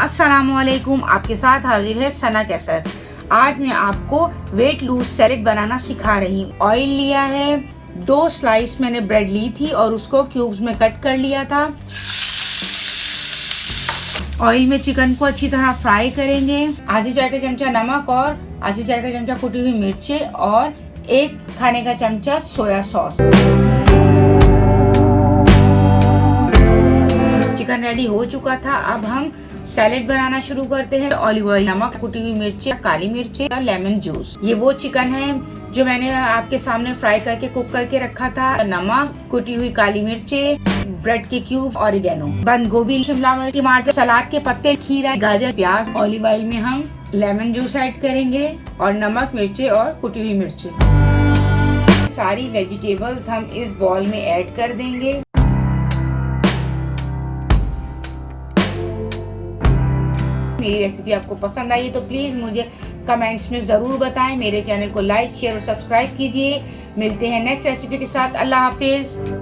अस्सलामुअलैकुम, आपके साथ हाजिर है सना कैसर। आज मैं आपको वेट लूज सैलेड बनाना सिखा रही हूँ। ऑयल लिया है, 2 स्लाइस मैंने ब्रेड ली थी और उसको क्यूब्स में कट कर लिया था। ऑयल में चिकन को अच्छी तरह फ्राई करेंगे। आधी चाय का चमचा नमक और आधी चाय का चमचा कुटी हुई मिर्चें और 1 खाने का चमचा सोया सॉस। चिकन रेडी हो चुका था। अब हम सैलेड बनाना शुरू करते हैं। ऑलिव ऑयल, नमक, कुटी हुई मिर्चें, काली मिर्चें, लेमन जूस। ये वो चिकन है जो मैंने आपके सामने फ्राई करके कुक करके रखा था। नमक, कुटी हुई काली मिर्चें, ब्रेड के क्यूब, ऑरिगेनो, बंद गोभी, शिमला मिर्च, टमाटर, सलाद के पत्ते, खीरा, गाजर, प्याज। ऑलिव ऑयल में हम लेमन जूस ऐड करेंगे और नमक, मिर्चें और कुटी हुई मिर्चें। सारी वेजिटेबल्स हम इस बॉल में ऐड कर देंगे। मेरी रेसिपी आपको पसंद आई तो प्लीज मुझे कमेंट्स में जरूर बताएं। मेरे चैनल को लाइक, शेयर और सब्सक्राइब कीजिए। मिलते हैं नेक्स्ट रेसिपी के साथ। अल्लाह हाफिज।